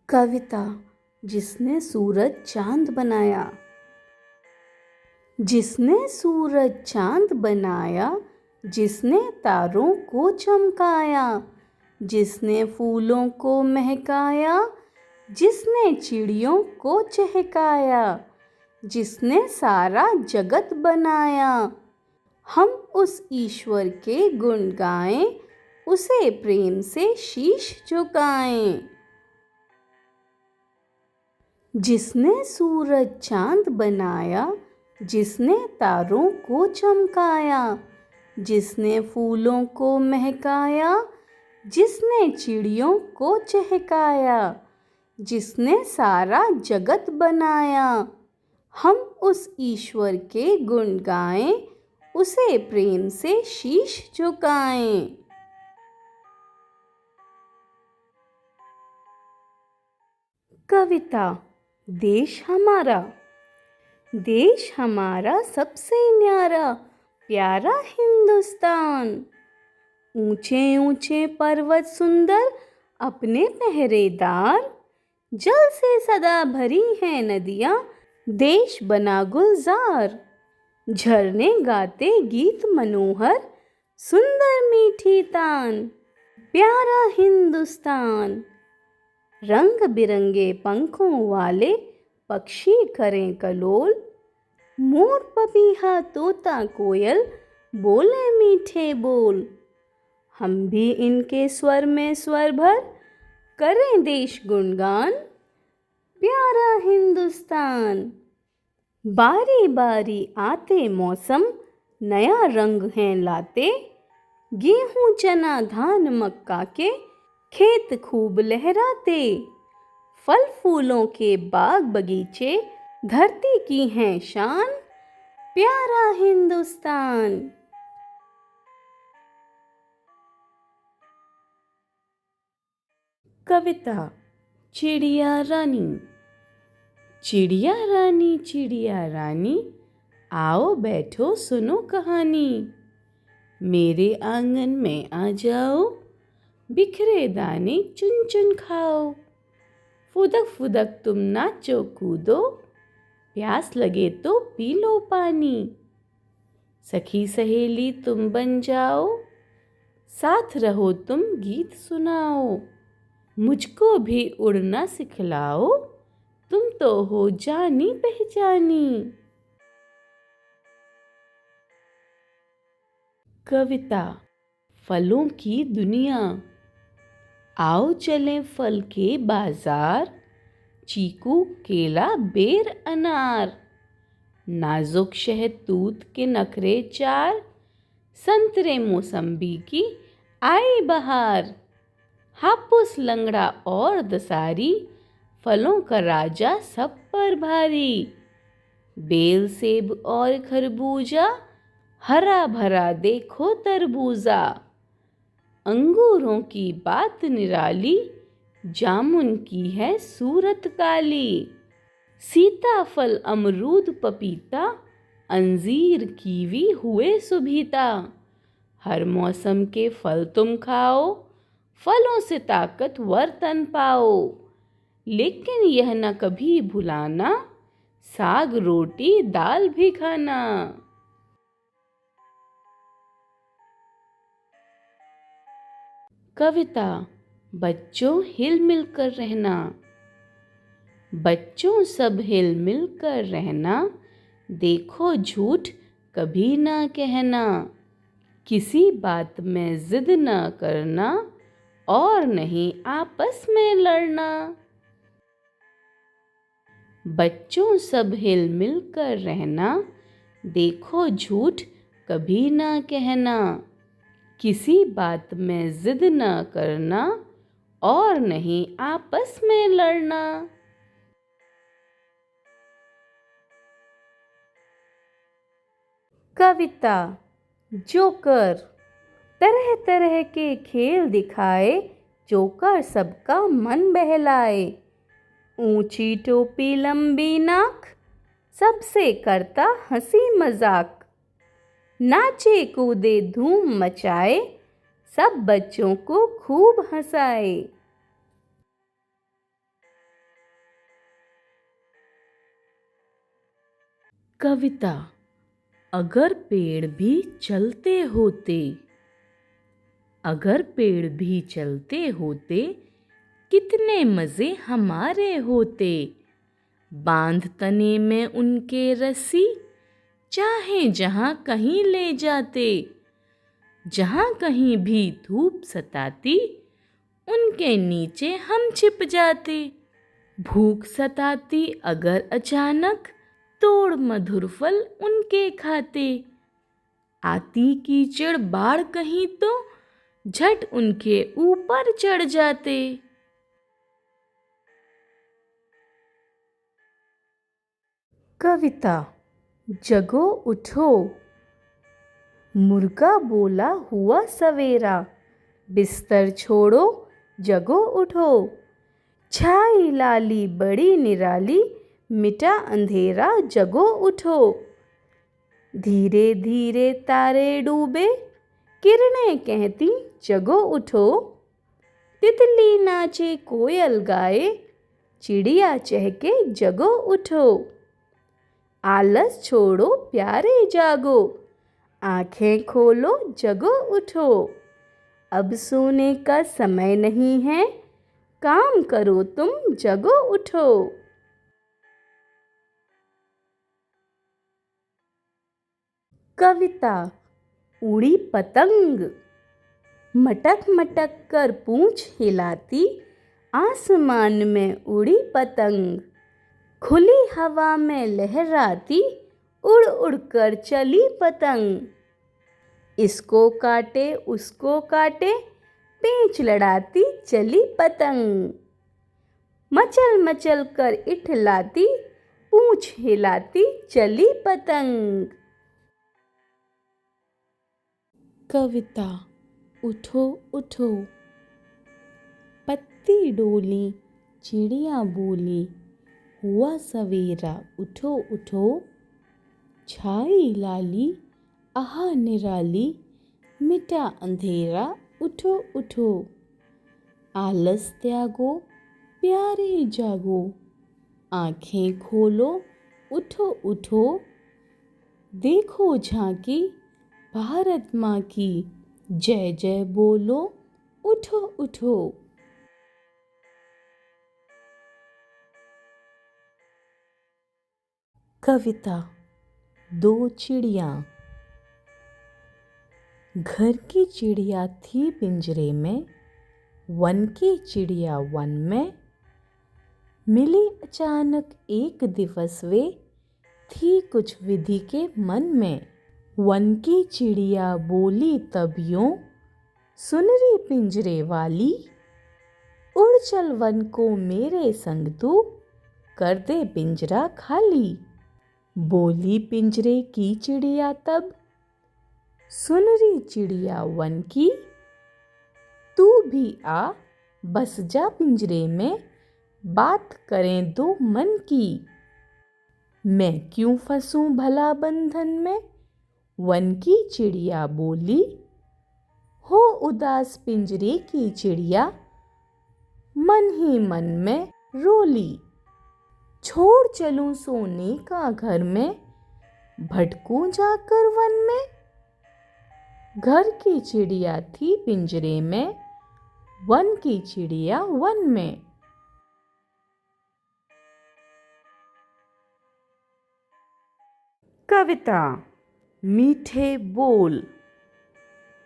कविता जिसने सूरज चांद बनाया। जिसने सूरज चांद बनाया, जिसने तारों को चमकाया, जिसने फूलों को महकाया, जिसने चिड़ियों को चहकाया, जिसने सारा जगत बनाया, हम उस ईश्वर के गुण गाएं, उसे प्रेम से शीश झुकाएं। जिसने सूरज चांद बनाया, जिसने तारों को चमकाया, जिसने फूलों को महकाया, जिसने चिड़ियों को चहकाया, जिसने सारा जगत बनाया, हम उस ईश्वर के गुण गाएं, उसे प्रेम से शीश झुकाएं। कविता देश हमारा। देश हमारा सबसे न्यारा प्यारा हिंदुस्तान। ऊंचे ऊंचे पर्वत सुंदर अपने पहरेदार, जल से सदा भरी हैं नदियां, देश बना गुलजार। झरने गाते गीत मनोहर, सुंदर मीठी तान, प्यारा हिंदुस्तान। रंग बिरंगे पंखों वाले पक्षी करें कलोल, मोर पपीहा तोता कोयल बोले मीठे बोल। हम भी इनके स्वर में स्वर भर करें देश गुणगान, प्यारा हिंदुस्तान। बारी बारी आते मौसम नया रंग हैं लाते, गेहूं चना धान मक्का के खेत खूब लहराते। फल फूलों के बाग बगीचे धरती की हैं शान, प्यारा हिंदुस्तान। कविता चिड़िया रानी। चिड़िया रानी चिड़िया रानी, आओ बैठो सुनो कहानी। मेरे आंगन में आ जाओ, बिखरे दाने चुन चुन खाओ। फुदक फुदक तुम नाचो कूदो, प्यास लगे तो पी लो पानी। सखी सहेली तुम बन जाओ, साथ रहो तुम गीत सुनाओ। मुझको भी उड़ना सिखलाओ, तुम तो हो जानी पहचानी। कविता फलों की दुनिया। आओ चलें फल के बाजार, चीकू केला बेर अनार। नाजुक शहतूत के नखरे चार, संतरे मौसम्बी की आई बहार। हापुस लंगड़ा और दसारी, फलों का राजा सब पर भारी। बेल सेब और खरबूजा, हरा भरा देखो तरबूजा। अंगूरों की बात निराली, जामुन की है सूरत काली। सीताफल अमरूद पपीता, अंजीर कीवी हुए सुभीता। हर मौसम के फल तुम खाओ, फलों से ताकतवर तन पाओ। लेकिन यह न कभी भुलाना, साग रोटी दाल भी खाना। कविता बच्चों हिल मिल कर रहना। बच्चों सब हिल मिल कर रहना, देखो झूठ कभी ना कहना। किसी बात में जिद न करना, और नहीं आपस में लड़ना। बच्चों सब हिल मिल कर रहना, देखो झूठ कभी ना कहना। किसी बात में जिद न करना, और नहीं आपस में लड़ना। कविता जोकर। तरह तरह के खेल दिखाए, जोकर सबका मन बहलाए। ऊंची टोपी लंबी नाक, सबसे करता हंसी मजाक। नाचे कूदे धूम मचाए, सब बच्चों को खूब हंसाए। कविता। अगर पेड़ भी चलते होते, अगर पेड़ भी चलते होते, कितने मज़े हमारे होते। बांध तने में उनके रस्सी, चाहे जहाँ कहीं ले जाते। जहाँ कहीं भी धूप सताती, उनके नीचे हम छिप जाते। भूख सताती अगर अचानक, तोड़ मधुर फल उनके खाते। आती कीचड़ बाढ़ कहीं तो, झट उनके ऊपर चढ़ जाते। कविता। जगो उठो। मुर्गा बोला हुआ सवेरा, बिस्तर छोड़ो जगो उठो। छाई लाली बड़ी निराली, मिटा अंधेरा जगो उठो। धीरे धीरे तारे डूबे, किरणें कहती जगो उठो। तितली नाचे कोयल गाए, चिड़िया चहके जगो उठो। आलस छोड़ो प्यारे जागो, आंखें खोलो जगो उठो। अब सोने का समय नहीं है, काम करो तुम जगो उठो। कविता। उड़ी पतंग। मटक मटक कर पूंछ हिलाती, आसमान में उड़ी पतंग। खुली हवा में लहराती, उड़ उड़ कर चली पतंग। इसको काटे उसको काटे, पेंच लड़ाती चली पतंग। मचल मचल कर इठलाती, पूंछ हिलाती चली पतंग। कविता। उठो उठो। पत्ती डोली, चिड़िया बोली, हुआ सवेरा उठो उठो। छाई लाली आहा निराली, मिटा अंधेरा उठो उठो। आलस त्यागो प्यारे जागो, आंखें खोलो उठो उठो। देखो झांकी भारत माँ की, जय जय बोलो उठो उठो। कविता। दो चिड़िया। घर की चिड़िया थी पिंजरे में, वन की चिड़िया वन में। मिली अचानक एक दिवस वे, थी कुछ विधि के मन में। वन की चिड़िया बोली तब यूं, सुन री पिंजरे वाली। उड़ चल वन को मेरे संग तू, कर दे पिंजरा खाली। बोली पिंजरे की चिड़िया तब, सुन री चिड़िया वन की। तू भी आ बस जा पिंजरे में, बात करें दो मन की। मैं क्यों फंसूं भला बंधन में, वन की चिड़िया बोली। हो उदास पिंजरे की चिड़िया, मन ही मन में रोली। छोड़ चलूं सोने का घर में, भटकूं जाकर वन में। घर की चिड़िया थी पिंजरे में, वन की चिड़िया वन में। कविता। मीठे बोल।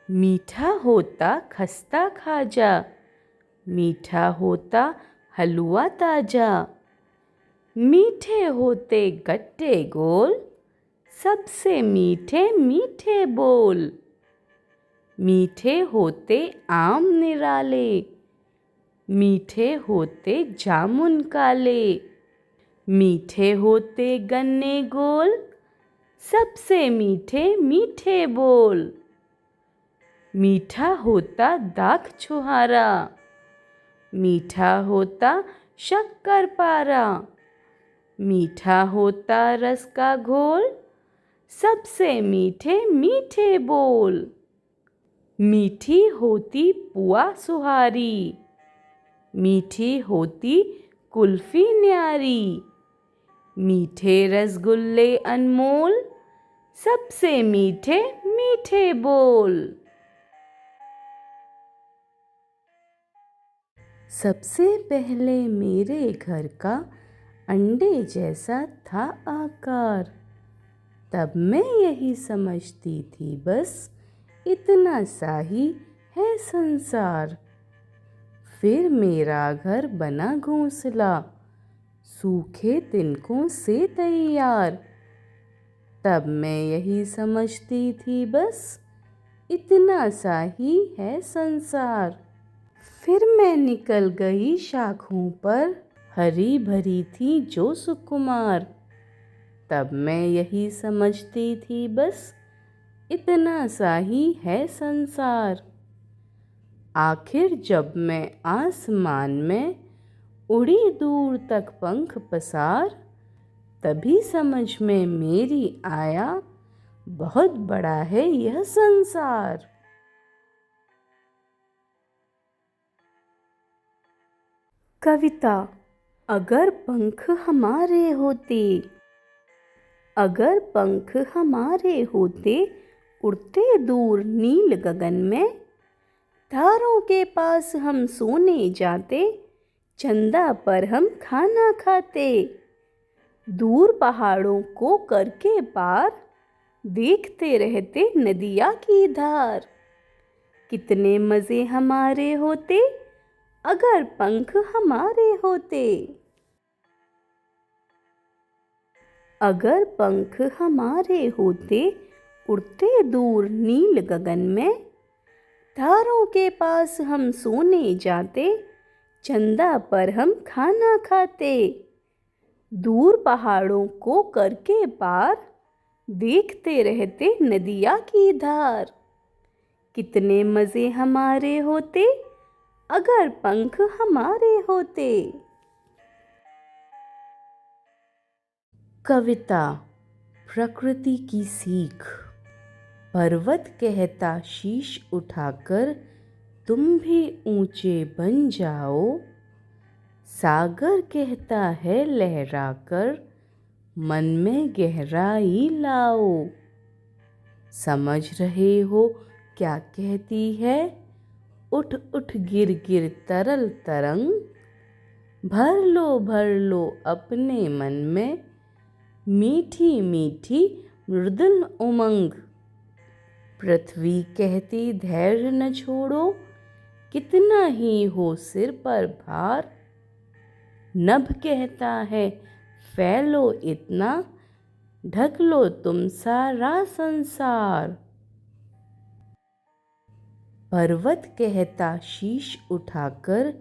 मीठा होता खस्ता खाजा, मीठा होता हलवा ताजा। मीठे होते गट्टे गोल, सबसे मीठे मीठे बोल। मीठे होते आम निराले, मीठे होते जामुन काले। मीठे होते गन्ने गोल, सबसे मीठे मीठे बोल। मीठा होता दाख छुहारा, मीठा होता शक्कर पारा। मीठा होता रस का घोल, सबसे मीठे मीठे बोल। मीठी होती पुआ सुहारी, मीठी होती कुल्फी न्यारी। मीठे रसगुल्ले अनमोल, सबसे मीठे मीठे बोल। सबसे पहले मेरे घर का अंडे जैसा था आकार, तब मैं यही समझती थी बस इतना सा ही है संसार। फिर मेरा घर बना घोंसला, सूखे तिनकों से तैयार, तब मैं यही समझती थी बस इतना सा ही है संसार। फिर मैं निकल गई शाखों पर, हरी भरी थी जो सुकुमार, तब मैं यही समझती थी बस इतना सा ही है संसार। आखिर जब मैं आसमान में उड़ी दूर तक पंख पसार, तभी समझ में मेरी आया बहुत बड़ा है यह संसार। कविता। अगर पंख हमारे होते, अगर पंख हमारे होते, उड़ते दूर नील गगन में, तारों के पास हम सोने जाते, चंदा पर हम खाना खाते। दूर पहाड़ों को करके पार, देखते रहते नदिया की धार। कितने मज़े हमारे होते, अगर पंख हमारे होते। अगर पंख हमारे होते, उड़ते दूर नील गगन में, तारों के पास हम सोने जाते, चंदा पर हम खाना खाते। दूर पहाड़ों को करके पार, देखते रहते नदिया की धार। कितने मज़े हमारे होते, अगर पंख हमारे होते। कविता। प्रकृति की सीख। पर्वत कहता शीश उठाकर, तुम भी ऊंचे बन जाओ। सागर कहता है लहराकर, मन में गहराई लाओ। समझ रहे हो क्या कहती है, उठ उठ गिर गिर तरल तरंग। भर लो अपने मन में, मीठी मीठी मृदुल उमंग। पृथ्वी कहती धैर्य न छोड़ो, कितना ही हो सिर पर भार। नभ कहता है फैलो इतना, ढक लो तुम सारा संसार। पर्वत कहता शीश उठाकर,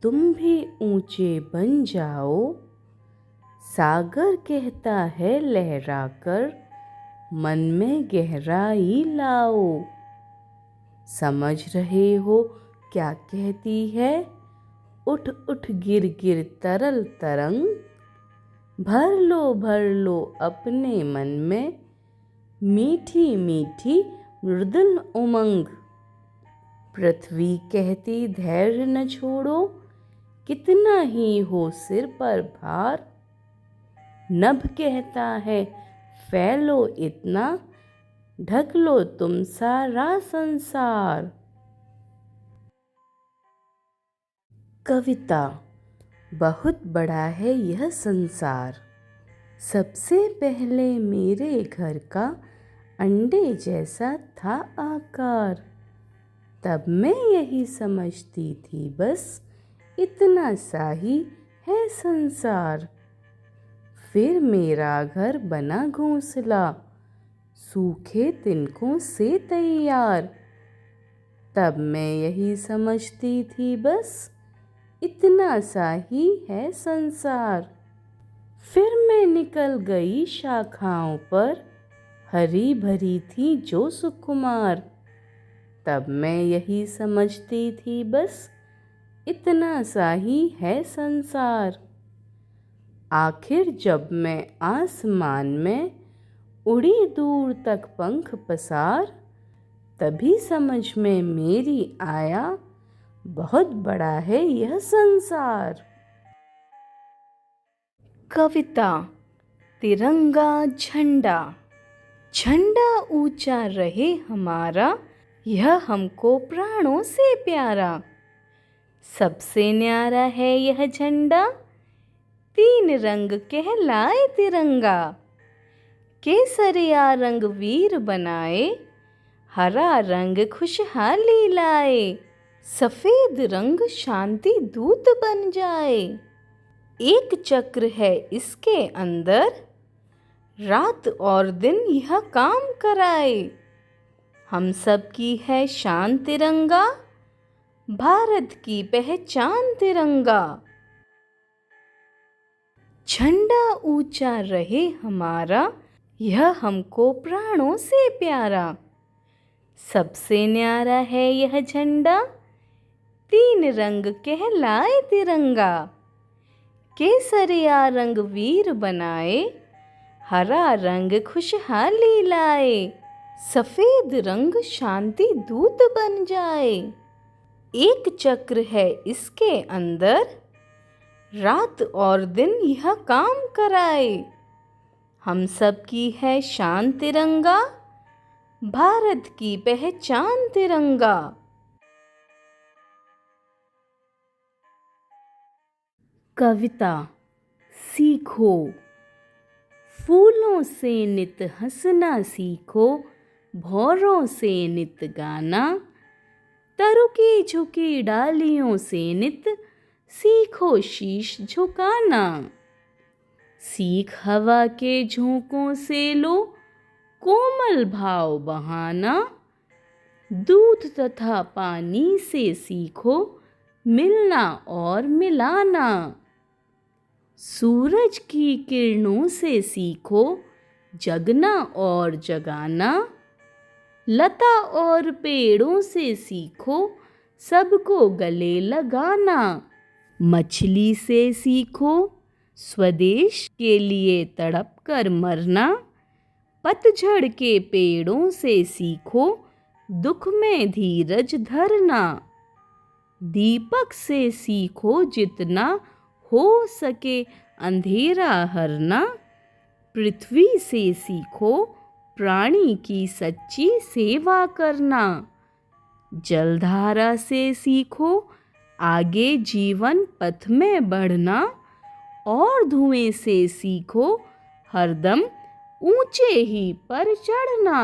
तुम भी ऊंचे बन जाओ। सागर कहता है लहराकर, मन में गहराई लाओ। समझ रहे हो क्या कहती है, उठ उठ गिर गिर तरल तरंग। भर लो अपने मन में, मीठी मीठी मृदुल उमंग। पृथ्वी कहती धैर्य न छोड़ो, कितना ही हो सिर पर भार। नभ कहता है फैलो इतना, ढक लो तुम सारा संसार। कविता। बहुत बड़ा है यह संसार। सबसे पहले मेरे घर का अंडे जैसा था आकार, तब मैं यही समझती थी बस इतना सा ही है संसार। फिर मेरा घर बना घोंसला, सूखे तिनकों से तैयार, तब मैं यही समझती थी बस इतना सा ही है संसार। फिर मैं निकल गई शाखाओं पर, हरी भरी थी जो सुकुमार, तब मैं यही समझती थी बस इतना सा ही है संसार। आखिर जब मैं आसमान में उड़ी दूर तक पंख पसार, तभी समझ में मेरी आया बहुत बड़ा है यह संसार। कविता। तिरंगा झंडा। झंडा ऊंचा रहे हमारा, यह हमको प्राणों से प्यारा। सबसे न्यारा है यह झंडा, 3 रंग कहलाए तिरंगा। केसरिया रंग वीर बनाए, हरा रंग खुशहाली लाए। सफेद रंग शांति दूत बन जाए। एक चक्र है इसके अंदर, रात और दिन यह काम कराए। हम सब की है शान तिरंगा, भारत की पहचान तिरंगा। झंडा ऊंचा रहे हमारा, यह हमको प्राणों से प्यारा। सबसे न्यारा है यह झंडा, 3 रंग कहलाए तिरंगा। केसरिया रंग वीर बनाए, हरा रंग खुशहाली लाए। सफेद रंग शांति दूत बन जाए। एक चक्र है इसके अंदर, रात और दिन यह काम कराए। हम सब की है शान तिरंगा, भारत की पहचान तिरंगा। कविता। सीखो। फूलों से नित हंसना सीखो, भौरों से नित गाना। तरुकी झुकी डालियों से नित सीखो शीश झुकाना। सीख हवा के झोंकों से लो, कोमल भाव बहाना। दूध तथा पानी से सीखो, मिलना और मिलाना। सूरज की किरणों से सीखो, जगना और जगाना। लता और पेड़ों से सीखो, सबको गले लगाना। मछली से सीखो, स्वदेश के लिए तड़प कर मरना। पतझड़ के पेड़ों से सीखो, दुख में धीरज धरना। दीपक से सीखो, जितना हो सके अंधेरा हरना। पृथ्वी से सीखो, प्राणी की सच्ची सेवा करना। जलधारा से सीखो, आगे जीवन पथ में बढ़ना। और धुएं से सीखो, हरदम ऊंचे ही पर चढ़ना।